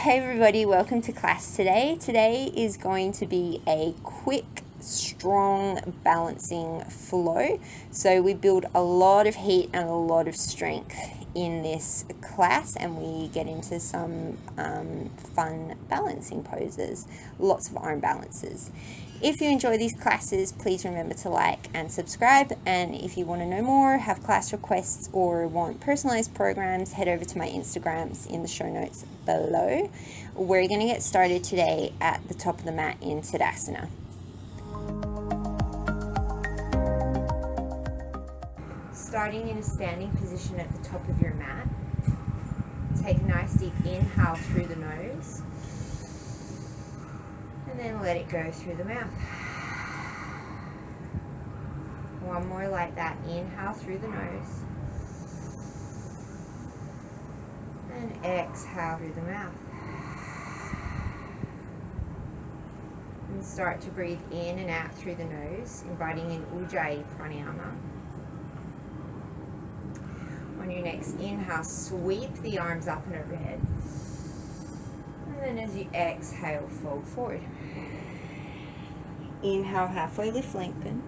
Hey everybody, welcome to class today. Today is going to be a quick, strong balancing flow. So we build a lot of heat and a lot of strength in this class, and we get into some fun balancing poses, lots of arm balances. If you enjoy these classes, please remember to like and subscribe. And if you want to know more, have class requests, or want personalized programs, head over to my Instagrams in the show notes below. We're going to get started today at the top of the mat in Tadasana. Starting in a standing position at the top of your mat, take a nice deep inhale through the nose. And then let it go through the mouth. One more like that. Inhale through the nose. And exhale through the mouth. And start to breathe in and out through the nose, inviting in Ujjayi Pranayama. On your next inhale, sweep the arms up and overhead. And then as you exhale, fold forward. Inhale, halfway lift, lengthen.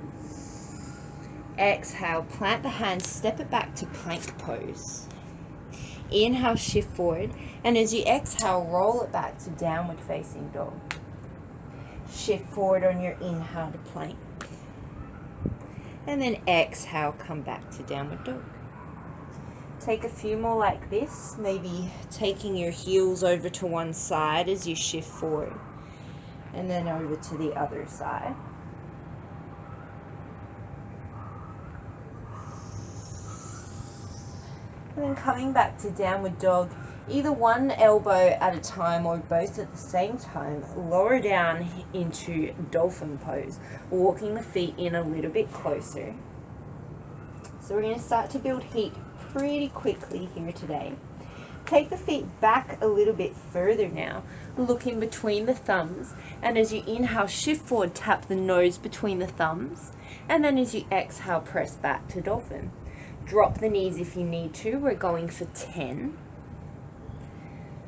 Exhale, plant the hands, step it back to plank pose. Inhale, shift forward. And as you exhale, roll it back to downward facing dog. Shift forward on your inhale to plank. And then exhale, come back to downward dog. Take a few more like this, maybe taking your heels over to one side as you shift forward, and then over to the other side. And then coming back to downward dog, either one elbow at a time or both at the same time, lower down into Dolphin Pose, walking the feet in a little bit closer. So we're going to start to build heat pretty quickly here today. Take the feet back a little bit further now, look in between the thumbs, and as you inhale, shift forward, tap the nose between the thumbs, and then as you exhale, press back to Dolphin. Drop the knees if you need to. We're going for 10.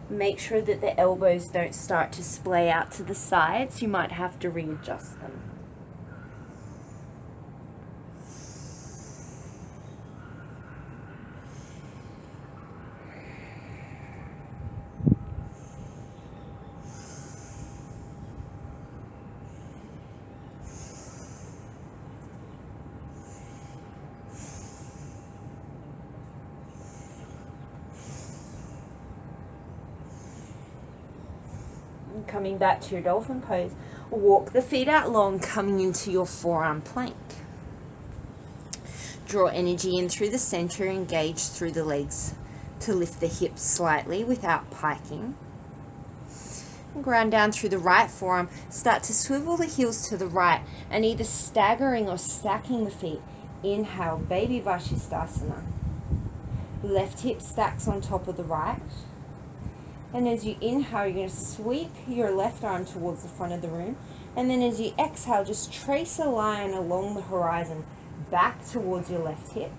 Make sure that the elbows don't start to splay out to the sides. You might have to readjust them. Coming back to your Dolphin Pose, walk the feet out long, coming into your Forearm Plank. Draw energy in through the center, engage through the legs to lift the hips slightly without piking. Ground down through the right forearm, start to swivel the heels to the right and either staggering or stacking the feet. Inhale, Baby Vashisthasana. Left hip stacks on top of the right. And as you inhale, you're going to sweep your left arm towards the front of the room. And then as you exhale, just trace a line along the horizon back towards your left hip.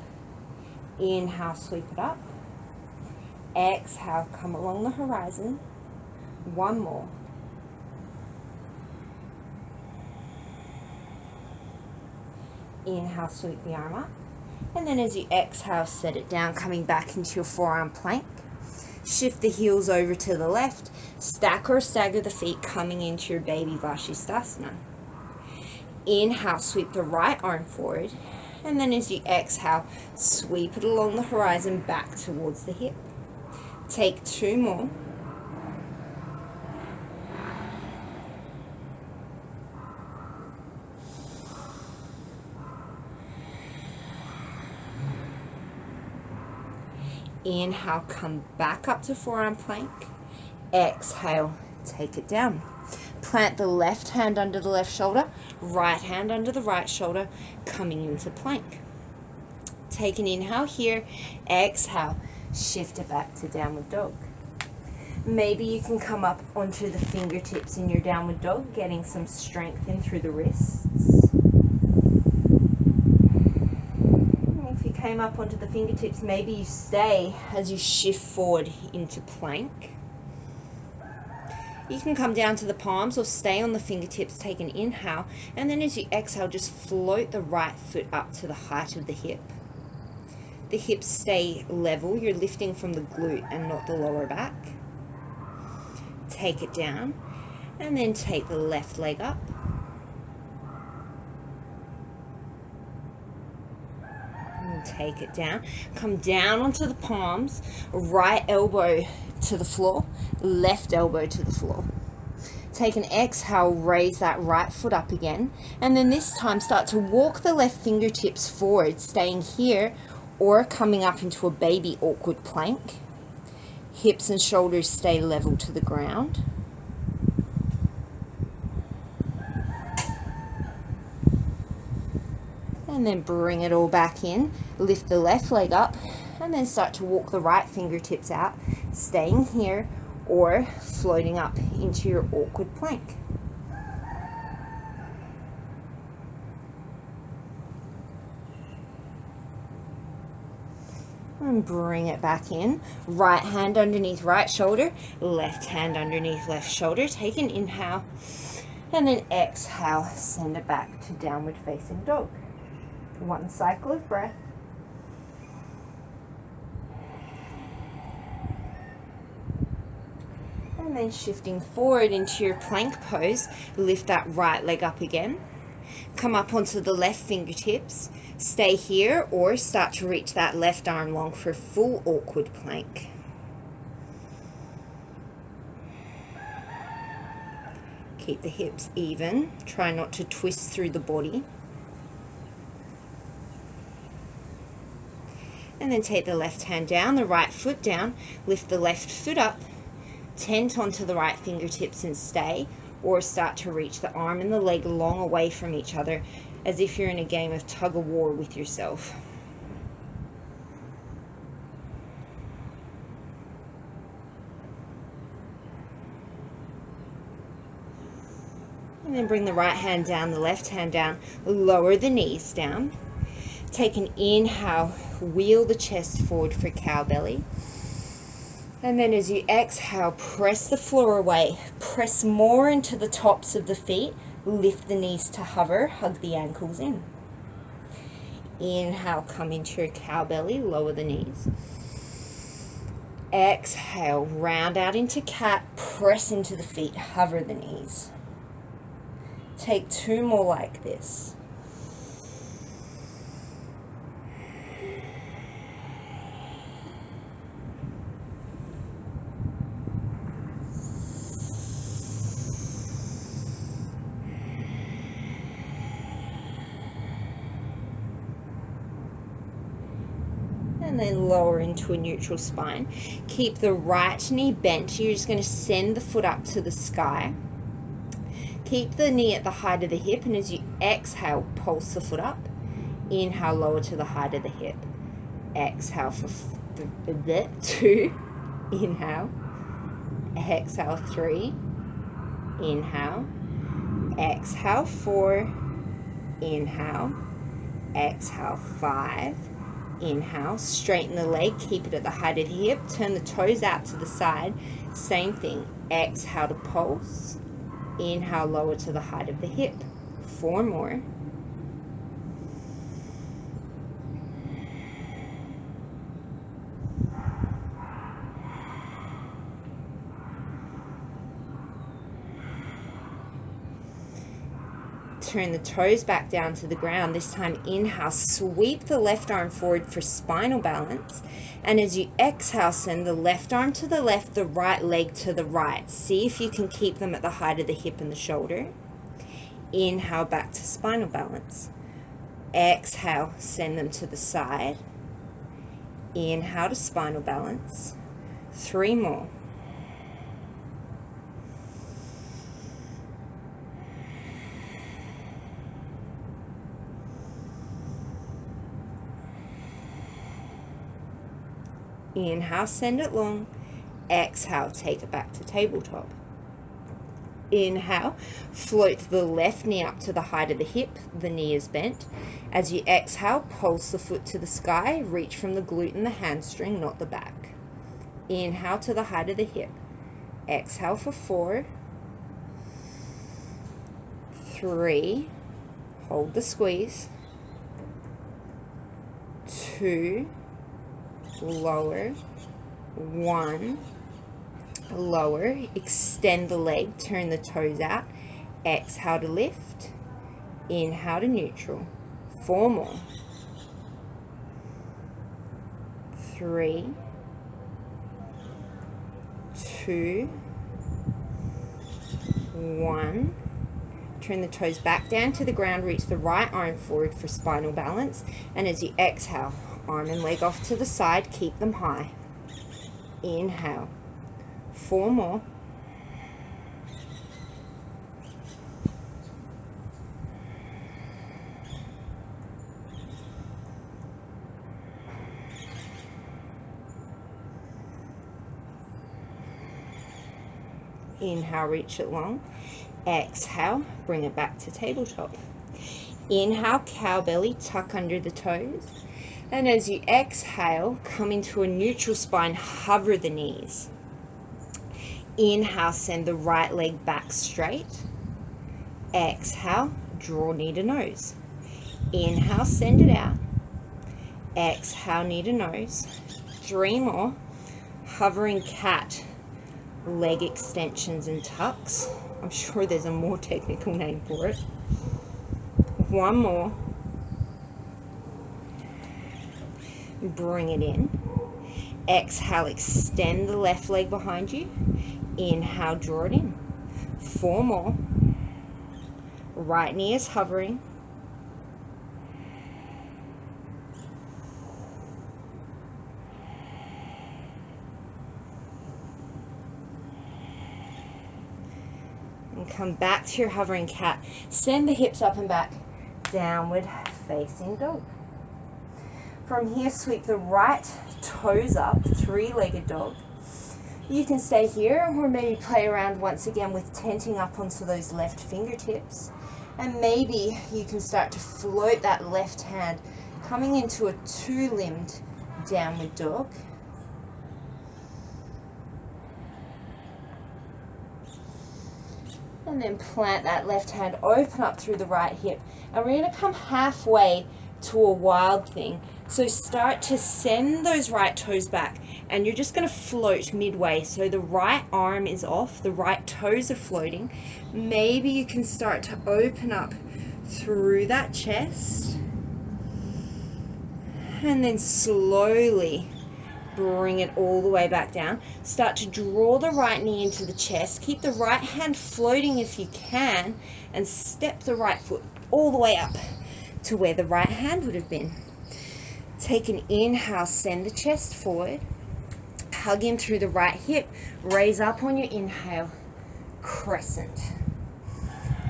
Inhale, sweep it up. Exhale, come along the horizon. One more. Inhale, sweep the arm up. And then as you exhale, set it down, coming back into your Forearm Plank. Shift the heels over to the left, stack or stagger the feet coming into your Baby Vashisthasana. Inhale, sweep the right arm forward, and then as you exhale, sweep it along the horizon back towards the hip. Take 2 more. Inhale, come back up to Forearm Plank. Exhale, take it down. Plant the left hand under the left shoulder, right hand under the right shoulder, coming into plank. Take an inhale here. Exhale, shift it back to downward dog. Maybe you can come up onto the fingertips in your downward dog, getting some strength in through the wrists. Came up onto the fingertips, maybe you stay as you shift forward into plank. You can come down to the palms or stay on the fingertips, take an inhale, and then as you exhale, just float the right foot up to the height of the hip. The hips stay level, you're lifting from the glute and not the lower back. Take it down, and then take the left leg up. And take it down. Come down onto the palms, right elbow to the floor, left elbow to the floor. Take an exhale, raise that right foot up again, and then this time start to walk the left fingertips forward, staying here or coming up into a baby awkward plank. Hips and shoulders stay level to the ground. And then bring it all back in. Lift the left leg up and then start to walk the right fingertips out, staying here or floating up into your awkward plank. And bring it back in. Right hand underneath right shoulder, left hand underneath left shoulder. Take an inhale and then exhale, send it back to downward facing dog. One cycle of breath. And then shifting forward into your plank pose, lift that right leg up again. Come up onto the left fingertips. Stay here or start to reach that left arm long for full awkward plank. Keep the hips even. Try not to twist through the body. And then take the left hand down, the right foot down. Lift the left foot up. Tent onto the right fingertips and stay, or start to reach the arm and the leg long away from each other as if you're in a game of tug of war with yourself. And then bring the right hand down, the left hand down, lower the knees down. Take an inhale, wheel the chest forward for cow belly. And then as you exhale, press the floor away. Press more into the tops of the feet. Lift the knees to hover. Hug the ankles in. Inhale, come into your cow belly. Lower the knees. Exhale, round out into cat. Press into the feet. Hover the knees. Take two more like this. And then lower into a neutral spine. Keep the right knee bent. You're just going to send the foot up to the sky. Keep the knee at the height of the hip, and as you exhale, pulse the foot up. Inhale, lower to the height of the hip. Exhale for 2. Inhale. Exhale 3. Inhale. Exhale 4. Inhale. Exhale 5. Inhale, straighten the leg, keep it at the height of the hip, turn the toes out to the side. Same thing, exhale to pulse. Inhale, lower to the height of the hip. 4 more. Turn the toes back down to the ground. This time, inhale, sweep the left arm forward for spinal balance. And as you exhale, send the left arm to the left, the right leg to the right. See if you can keep them at the height of the hip and the shoulder. Inhale, back to spinal balance. Exhale, send them to the side. Inhale to spinal balance. 3 more. Inhale, send it long. Exhale, take it back to tabletop. Inhale, float the left knee up to the height of the hip. The knee is bent. As you exhale, pulse the foot to the sky. Reach from the glute and the hamstring, not the back. Inhale to the height of the hip. Exhale for 4, 3, hold the squeeze, 2, lower, 1, lower, extend the leg, turn the toes out, exhale to lift, inhale to neutral, 4 more, 3, 2, 1, turn the toes back down to the ground, reach the right arm forward for spinal balance, and as you exhale, arm and leg off to the side, keep them high, inhale, 4 more, inhale, reach it long, exhale, bring it back to tabletop, inhale, cow belly, tuck under the toes, and as you exhale, come into a neutral spine, hover the knees, inhale, send the right leg back straight, exhale, draw knee to nose, inhale, send it out, exhale, knee to nose, 3 more, hovering cat, leg extensions and tucks. I'm sure there's a more technical name for it. 1 more. Bring it in. Exhale, extend the left leg behind you. Inhale, draw it in. 4 more. Right knee is hovering. And come back to your hovering cat. Send the hips up and back. Downward facing dog. From here, sweep the right toes up, 3-legged dog. You can stay here or maybe play around once again with tenting up onto those left fingertips. And maybe you can start to float that left hand, coming into a 2-limbed downward dog. And then plant that left hand, open up through the right hip. And we're going to come halfway to a wild thing. So start to send those right toes back. And you're just going to float midway. So the right arm is off, the right toes are floating. Maybe you can start to open up through that chest. And then slowly bring it all the way back down. Start to draw the right knee into the chest. Keep the right hand floating if you can. And step the right foot all the way up to where the right hand would have been. Take an inhale, send the chest forward. Hug in through the right hip. Raise up on your inhale. Crescent.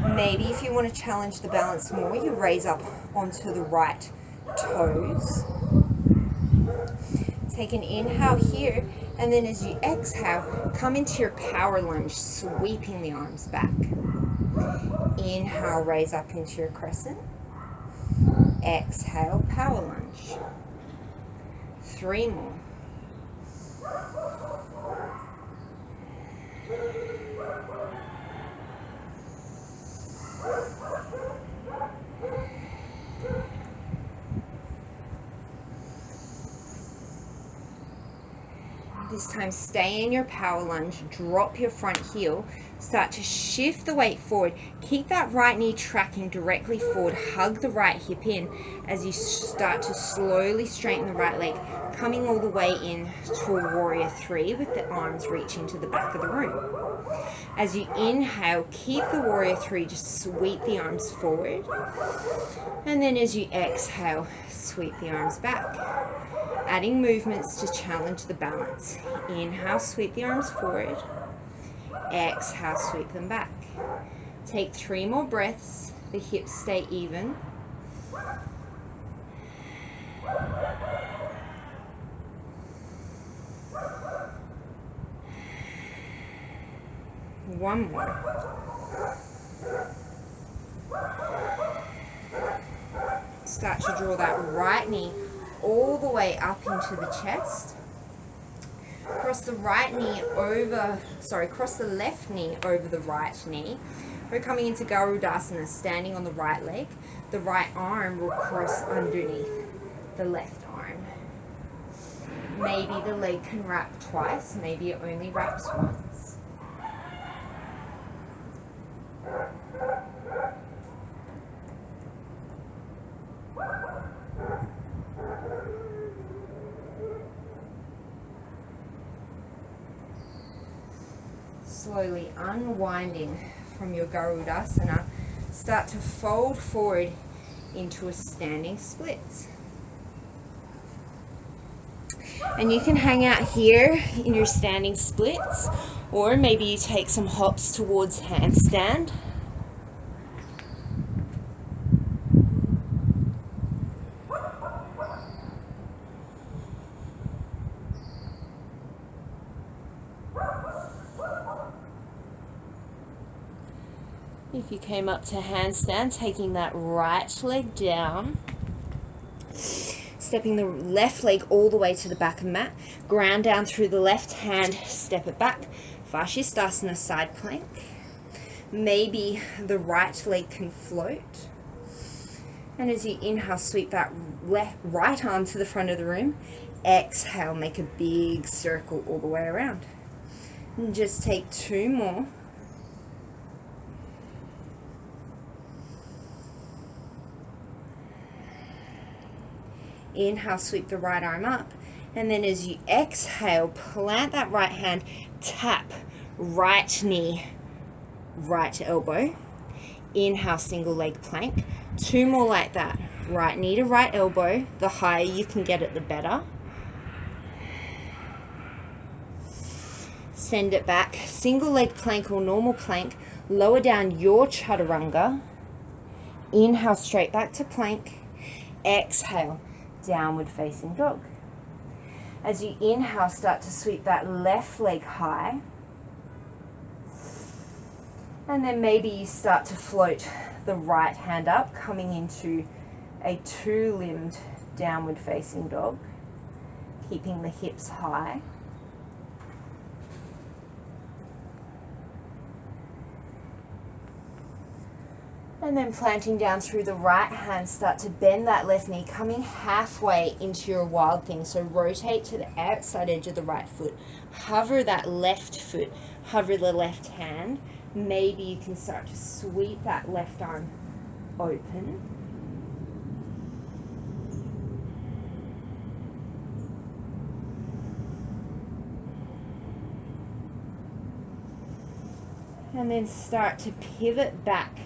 Maybe if you want to challenge the balance more, you raise up onto the right toes. Take an inhale here, and then as you exhale, come into your power lunge, sweeping the arms back. Inhale, raise up into your crescent. Exhale, power lunge. 3 more. This time, stay in your power lunge, drop your front heel, start to shift the weight forward. Keep that right knee tracking directly forward, hug the right hip in as you start to slowly straighten the right leg, coming all the way in to a warrior 3 with the arms reaching to the back of the room. As you inhale, keep the warrior 3, just sweep the arms forward. And then as you exhale, sweep the arms back. Adding movements to challenge the balance. Inhale, sweep the arms forward. Exhale, sweep them back. Take 3 more breaths. The hips stay even. One more. Start to draw that right knee all the way up into the chest. Cross the left knee over the right knee. We're coming into Garudasana, standing on the right leg. The right arm will cross underneath the left arm. Maybe the leg can wrap twice, maybe it only wraps once. Slowly unwinding from your Garudasana, start to fold forward into a standing split. And you can hang out here in your standing splits, or maybe you take some hops towards handstand. If you came up to handstand, taking that right leg down, stepping the left leg all the way to the back of the mat, ground down through the left hand, step it back, Fascistasana side plank. Maybe the right leg can float. And as you inhale, sweep that right arm to the front of the room. Exhale, make a big circle all the way around. And just take 2 more. Inhale, sweep the right arm up, and then as you exhale, plant that right hand, tap right knee, right elbow. Inhale, single leg plank. 2 more like that. Right knee to right elbow. The higher you can get it, the better. Send it back. Single leg plank or normal plank. Lower down your chaturanga. Inhale, straight back to plank. Exhale, downward facing dog. As you inhale, start to sweep that left leg high. And then maybe you start to float the right hand up, coming into a 2-limbed downward facing dog, keeping the hips high. And then planting down through the right hand, start to bend that left knee, coming halfway into your wild thing. So rotate to the outside edge of the right foot. Hover that left foot, hover the left hand. Maybe you can start to sweep that left arm open. And then start to pivot back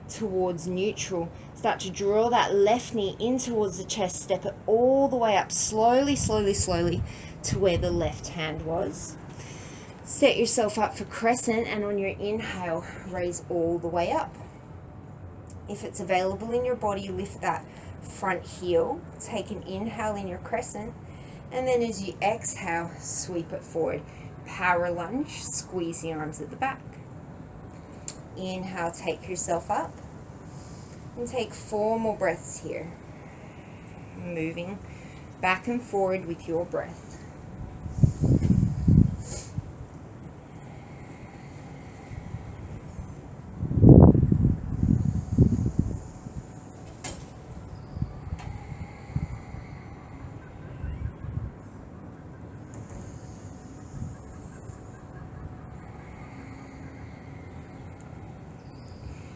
towards neutral. Start to draw that left knee in towards the chest. Step it all the way up, slowly, slowly, slowly, to where the left hand was. Set yourself up for crescent, and on your inhale, raise all the way up. If it's available in your body, lift that front heel. Take an inhale in your crescent, and then as you exhale, sweep it forward. Power lunge, squeeze the arms at the back. Inhale, take yourself up, and take 4 more breaths here. Moving back and forward with your breath.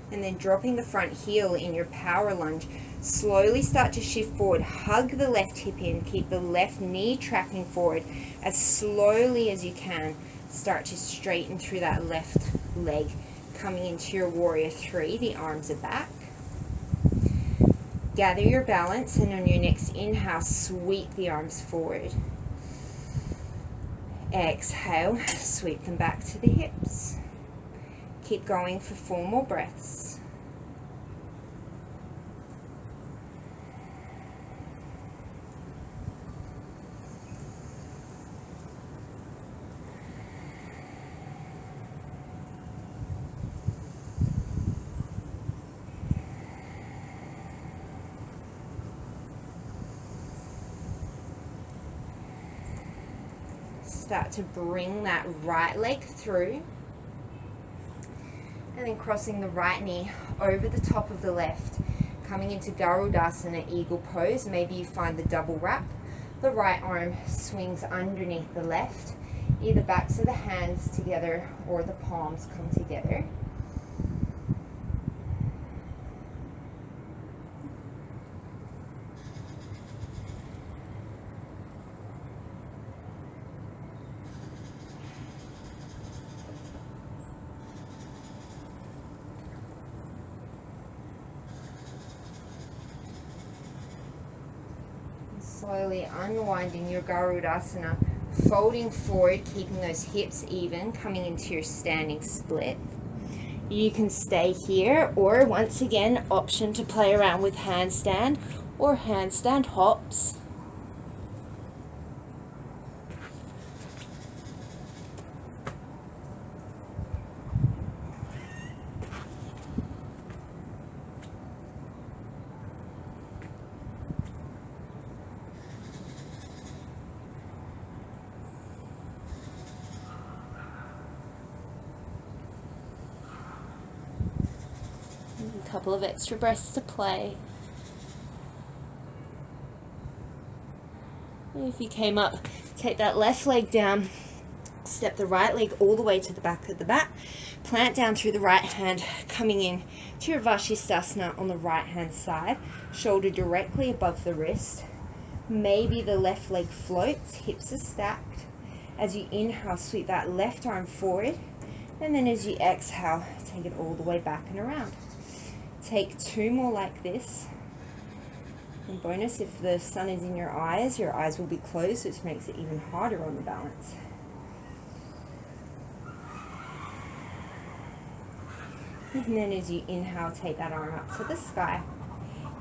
And then dropping the front heel in your power lunge, slowly start to shift forward. Hug the left hip in, keep the left knee tracking forward. As slowly as you can, start to straighten through that left leg, coming into your warrior 3, the arms are back. Gather your balance, and on your next inhale, sweep the arms forward. Exhale, sweep them back to the hips. Keep going for 4 more breaths. start to bring that right leg through, and then crossing the right knee over the top of the left, coming into Garudasana, eagle pose. Maybe you find the double wrap. The right arm swings underneath the left, either backs of the hands together or the palms come together. Slowly unwinding your Garudasana, folding forward, keeping those hips even, coming into your standing split. You can stay here, or once again, option to play around with handstand or handstand hops. A couple of extra breaths to play. If you came up, take that left leg down, step the right leg all the way to the back of the mat, plant down through the right hand, coming in to your Vashisthasana on the right hand side, shoulder directly above the wrist. Maybe the left leg floats, hips are stacked. As you inhale, sweep that left arm forward, and then as you exhale, take it all the way back and around. Take 2 more like this. And bonus, if the sun is in your eyes will be closed, which makes it even harder on the balance. And then as you inhale, take that arm up to the sky.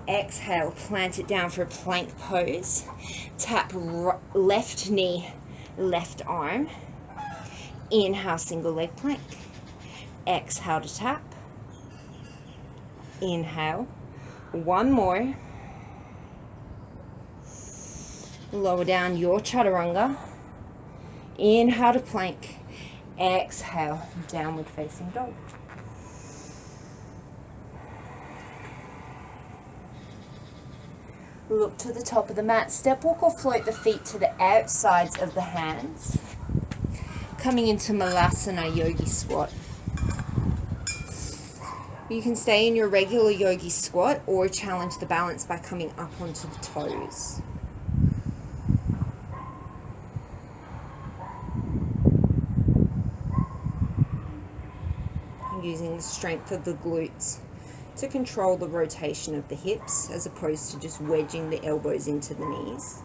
Exhale, plant it down for a plank pose. Tap left knee, left arm. Inhale, single leg plank. Exhale to tap. Inhale. 1 more. Lower down your chaturanga. Inhale to plank. Exhale, downward facing dog. Look to the top of the mat. Step walk or float the feet to the outsides of the hands. Coming into Malasana, Yogi squat. You can stay in your regular Yogi squat or challenge the balance by coming up onto the toes. Using the strength of the glutes to control the rotation of the hips as opposed to just wedging the elbows into the knees.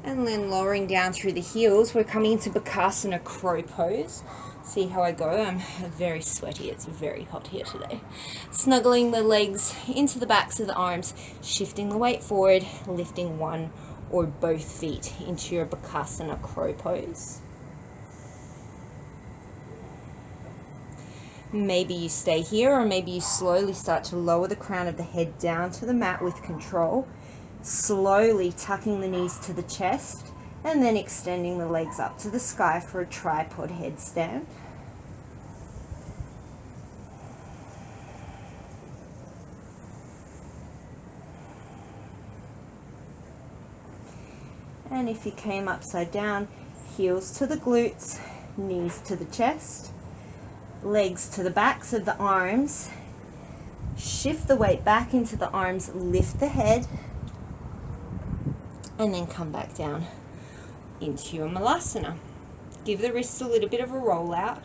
And then lowering down through the heels, we're coming into Bakasana, crow pose. See how I go? I'm very sweaty. It's very hot here today. Snuggling the legs into the backs of the arms, shifting the weight forward, lifting one or both feet into your Bakasana, crow pose. Maybe you stay here, or maybe you slowly start to lower the crown of the head down to the mat with control, slowly tucking the knees to the chest, and then extending the legs up to the sky for a tripod headstand. And if you came upside down, heels to the glutes, knees to the chest, legs to the backs of the arms, shift the weight back into the arms, lift the head, and then come back down into your Malasana. Give the wrists a little bit of a roll out.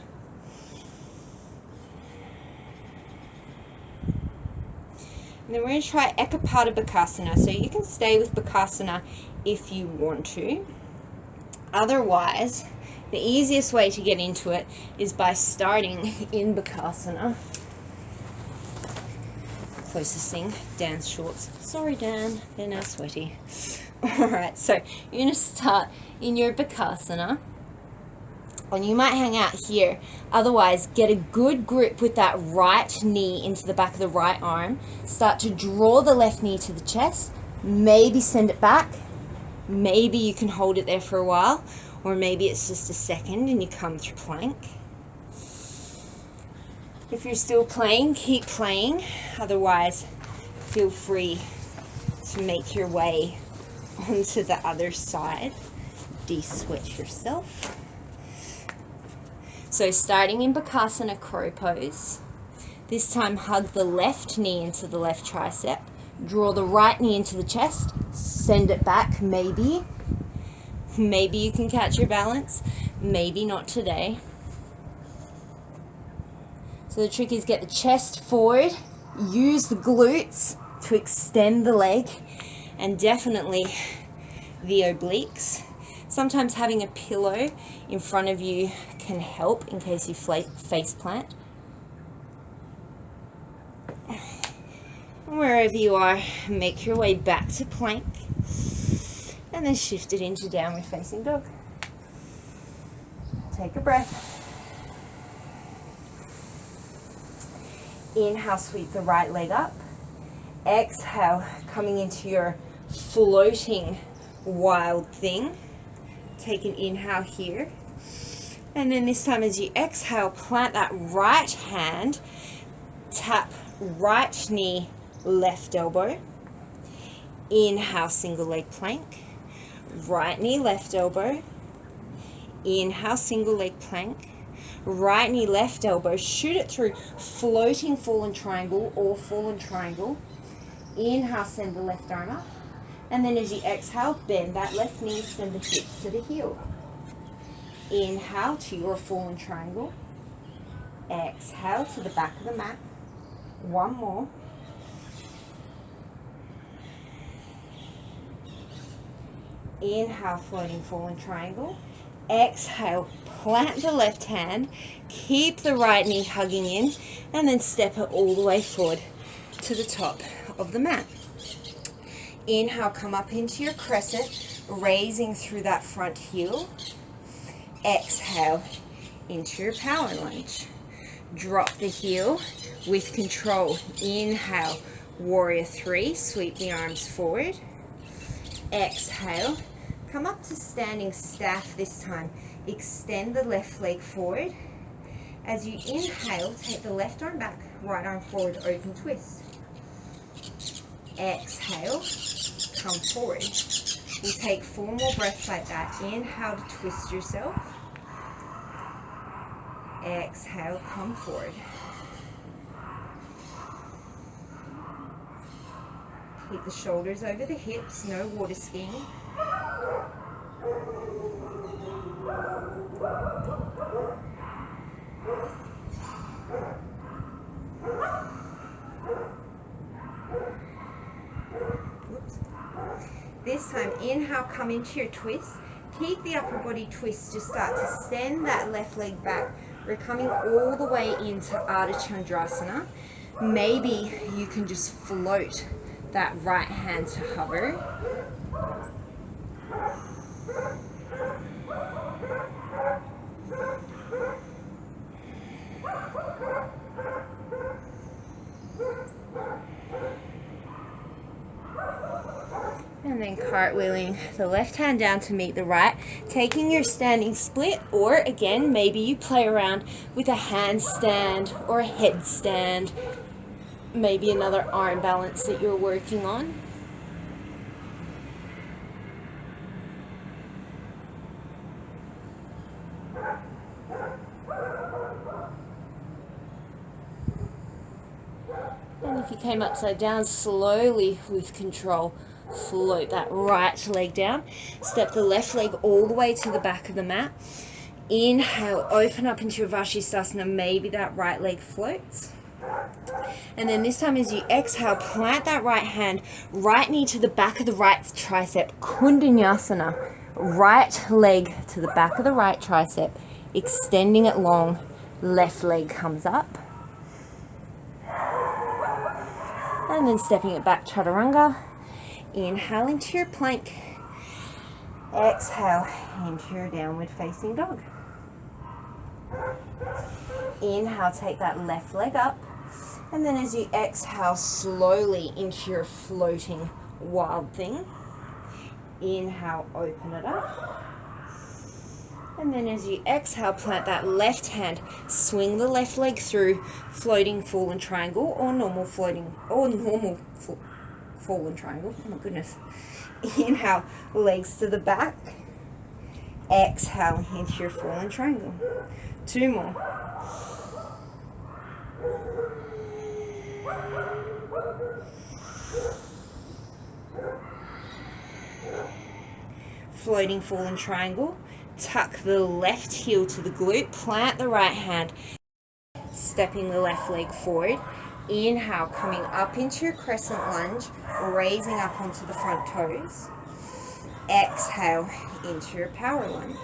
And then we're going to try Ekapada Bakasana. So you can stay with Bakasana if you want to. Otherwise, the easiest way to get into it is by starting in Bakasana. Closest thing, Dan's shorts. Sorry, Dan, they're now sweaty. Alright, so you're going to start in your Bakasana. And you might hang out here. Otherwise, get a good grip with that right knee into the back of the right arm. Start to draw the left knee to the chest. Maybe send it back. Maybe you can hold it there for a while, or maybe it's just a second and you come through plank. If you're still playing, keep playing. Otherwise, feel free to make your way onto the other side. De-sweat yourself. So starting in Bakasana crow pose. This time hug the left knee into the left tricep. Draw the right knee into the chest. Send it back, maybe. Maybe you can catch your balance. Maybe not today. So the trick is get the chest forward. Use the glutes to extend the leg. And definitely the obliques. Sometimes having a pillow in front of you can help in case you face plant. Wherever you are, make your way back to plank and then shift it into downward facing dog. Take a breath. Inhale, sweep the right leg up. Exhale, coming into your floating wild thing. Take an inhale here. And then this time as you exhale, plant that right hand, tap right knee, left elbow. Inhale, single leg plank. Right knee, left elbow. Inhale, single leg plank. Right knee, left elbow. Shoot it through, floating fallen triangle or fallen triangle. Inhale, send the left arm up. And then as you exhale, bend that left knee, send the hips to the heel. Inhale to your fallen triangle. Exhale to the back of the mat. One more. Inhale, floating fallen triangle. Exhale, plant the left hand. Keep the right knee hugging in. And then step it all the way forward to the top of the mat. Inhale, come up into your crescent, raising through that front heel. Exhale, into your power lunge. Drop the heel with control. Inhale, warrior three, sweep the arms forward. Exhale, come up to standing staff this time. Extend the left leg forward. As you inhale, take the left arm back, right arm forward, open twist. Exhale, come forward. We'll take 4 more breaths like that. Inhale to twist yourself. Exhale, come forward. Keep the shoulders over the hips, no water skiing. This time, inhale, come into your twist. Keep the upper body twist to start to send that left leg back. We're coming all the way into Artichondrasana. Maybe you can just float that right hand to hover. And then cartwheeling the left hand down to meet the right, taking your standing split, or again, maybe you play around with a handstand or a headstand, maybe another arm balance that you're working on. And if you came upside down, slowly with control, float that right leg down. Step the left leg all the way to the back of the mat. Inhale, open up into your Vashisthasana. Maybe that right leg floats. And then this time as you exhale, plant that right hand, right knee to the back of the right tricep. Kundanyasana. Right leg to the back of the right tricep. Extending it long. Left leg comes up. And then stepping it back, Chaturanga. Inhale into your plank. Exhale into your downward facing dog. Inhale, take that left leg up. And then as you exhale, slowly into your floating wild thing. Inhale, open it up. And then as you exhale, plant that left hand, swing the left leg through, floating fallen triangle or normal fallen triangle. Oh my goodness. Inhale, legs to the back. Exhale into your fallen triangle. 2 more. Floating fallen triangle. Tuck the left heel to the glute, plant the right hand, stepping the left leg forward. Inhale, coming up into your crescent lunge, raising up onto the front toes. Exhale into your power lunge.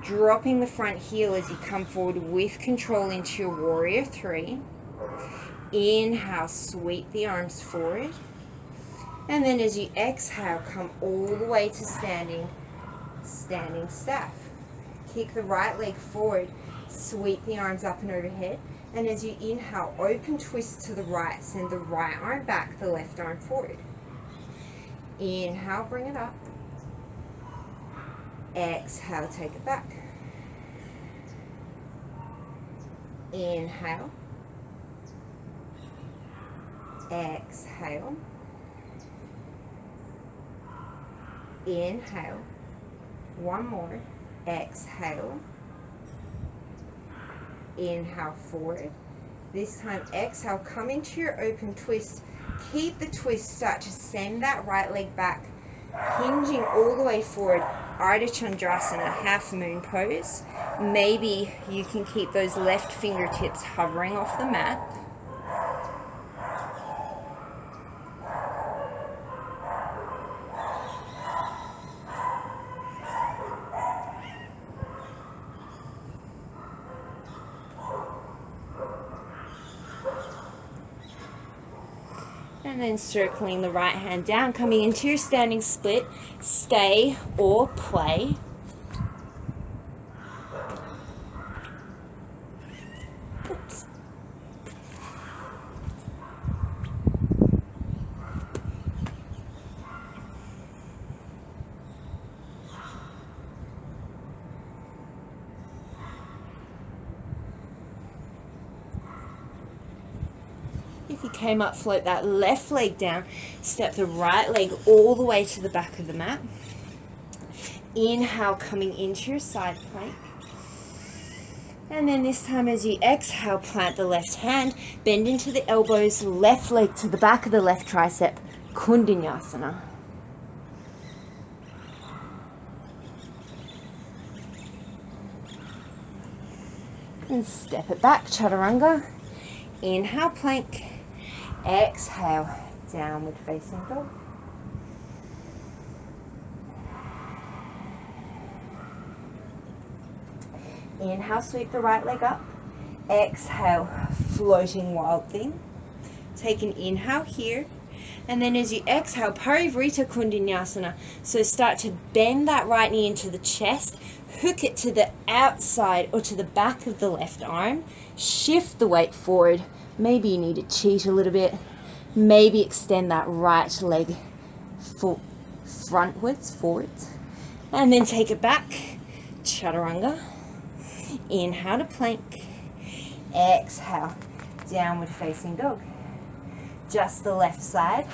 Dropping the front heel as you come forward with control into your warrior 3. Inhale, sweep the arms forward. And then as you exhale, come all the way to standing staff. Kick the right leg forward, sweep the arms up and overhead. And as you inhale, open twist to the right, send the right arm back, the left arm forward. Inhale, bring it up. Exhale, take it back. Inhale. Exhale. Inhale. 1 more. Exhale. Inhale forward. This time exhale, come into your open twist. Keep the twist, start to send that right leg back, hinging all the way forward. Artichondrasana, half moon pose. Maybe you can keep those left fingertips hovering off the mat. And then circling the right hand down, coming into your standing split, stay or play. Oops. If you came up, float that left leg down, step the right leg all the way to the back of the mat. Inhale, coming into your side plank. And then this time as you exhale, plant the left hand, bend into the elbows, left leg to the back of the left tricep, Kundinasana. And step it back, Chaturanga. Inhale, plank. Exhale, downward facing dog. Inhale, sweep the right leg up. Exhale, floating wild thing. Take an inhale here. And then as you exhale, Parivrita Kundinasana. So start to bend that right knee into the chest. Hook it to the outside or to the back of the left arm. Shift the weight forward. Maybe you need to cheat a little bit. Maybe extend that right leg frontwards, forwards. And then take it back. Chaturanga. Inhale to plank. Exhale, downward facing dog. Just the left side.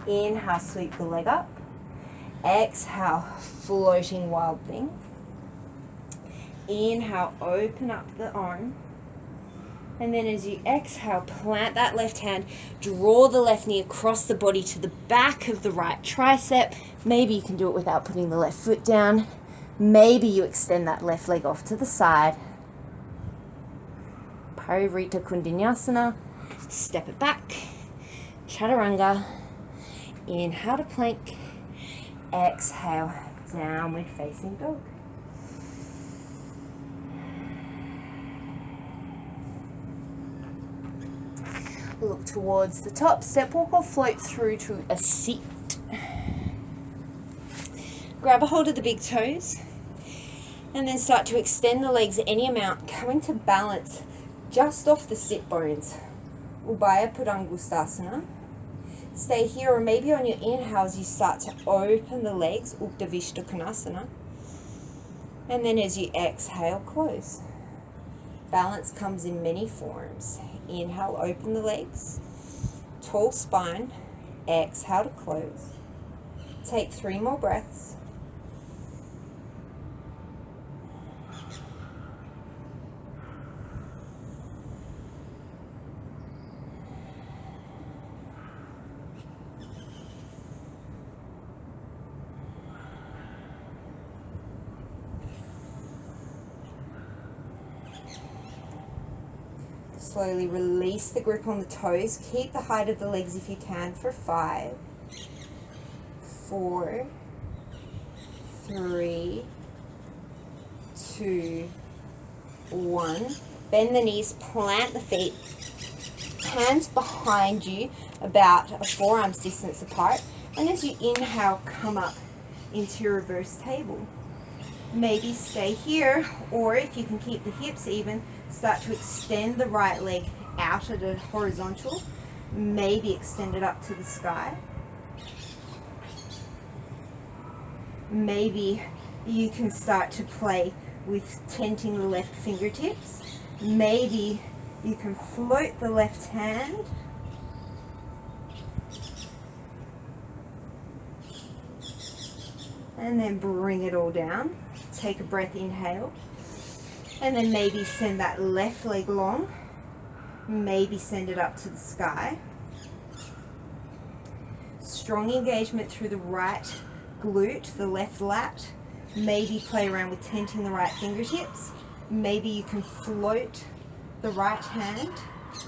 Inhale, sweep the leg up. Exhale, floating wild thing. Inhale, open up the arm. And then as you exhale, plant that left hand, draw the left knee across the body to the back of the right tricep. Maybe you can do it without putting the left foot down. Maybe you extend that left leg off to the side. Parivrita Kundinasana. Step it back. Chaturanga. Inhale to plank. Exhale, downward facing dog. Look towards the top, step walk or float through to a seat. Grab a hold of the big toes and then start to extend the legs any amount, coming to balance just off the sit bones. Ubaya Purangustasana. Stay here, or maybe on your inhales you start to open the legs, Utta Vishta Konasana. And then as you exhale, close. Balance comes in many forms. Inhale, open the legs. Tall spine. Exhale to close. Take 3 more breaths. Slowly release the grip on the toes. Keep the height of the legs if you can for 5, 4, 3, 2, 1. Bend the knees, plant the feet. Hands behind you, about a forearm's distance apart. And as you inhale, come up into your reverse table. Maybe stay here, or if you can keep the hips even, start to extend the right leg out at a horizontal. Maybe extend it up to the sky. Maybe you can start to play with tenting the left fingertips. Maybe you can float the left hand. And then bring it all down. Take a breath, inhale. And then maybe send that left leg long. Maybe send it up to the sky. Strong engagement through the right glute, the left lat. Maybe play around with tenting the right fingertips. Maybe you can float the right hand.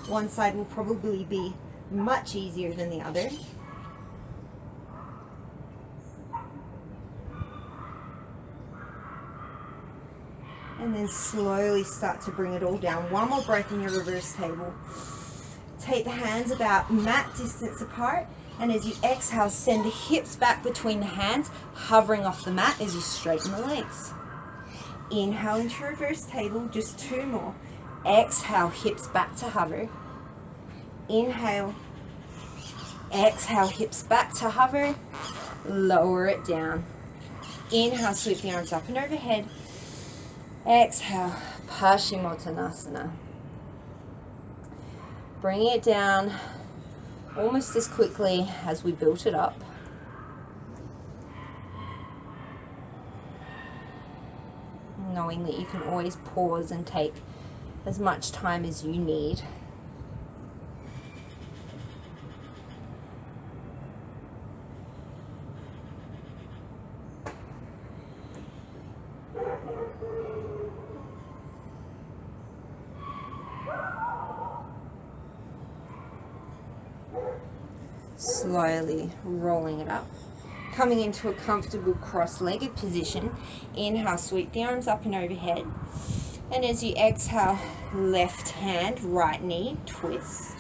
One side will probably be much easier than the other. And then slowly start to bring it all down. One more breath in your reverse table. Take the hands about mat distance apart. And as you exhale, send the hips back between the hands, hovering off the mat as you straighten the legs. Inhale into reverse table, just 2 more. Exhale, hips back to hover. Inhale. Exhale, hips back to hover. Lower it down. Inhale, sweep the arms up and overhead. Exhale, Paschimottanasana. Bringing it down almost as quickly as we built it up. Knowing that you can always pause and take as much time as you need. Slowly rolling it up. Coming into a comfortable cross-legged position. Inhale, sweep the arms up and overhead. And as you exhale, left hand, right knee, twist.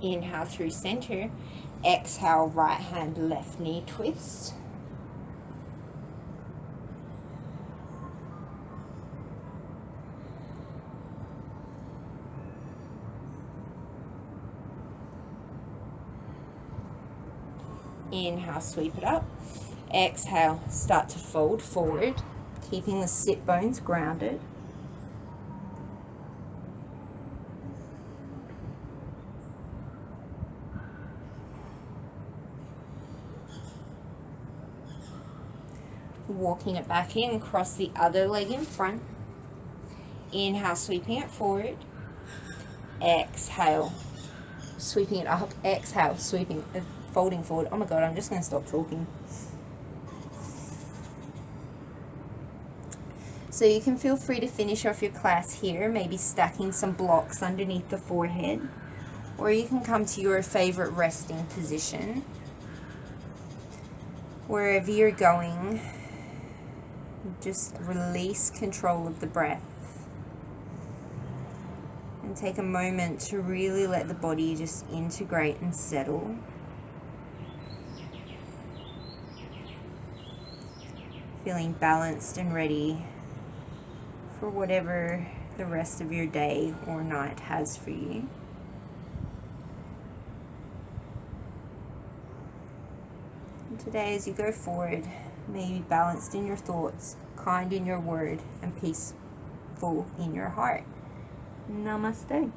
Inhale through center. Exhale, right hand, left knee twist. Inhale, sweep it up. Exhale, start to fold forward, keeping the sit bones grounded. Walking it back in, cross the other leg in front. Inhale, sweeping it forward. Exhale, sweeping it up. Exhale, sweeping, folding forward. Oh my God, I'm just going to stop talking. So you can feel free to finish off your class here, maybe stacking some blocks underneath the forehead, or you can come to your favorite resting position. Wherever you're going, just release control of the breath. And take a moment to really let the body just integrate and settle. Feeling balanced and ready for whatever the rest of your day or night has for you. And today, as you go forward, may you be balanced in your thoughts, kind in your word, and peaceful in your heart. Namaste.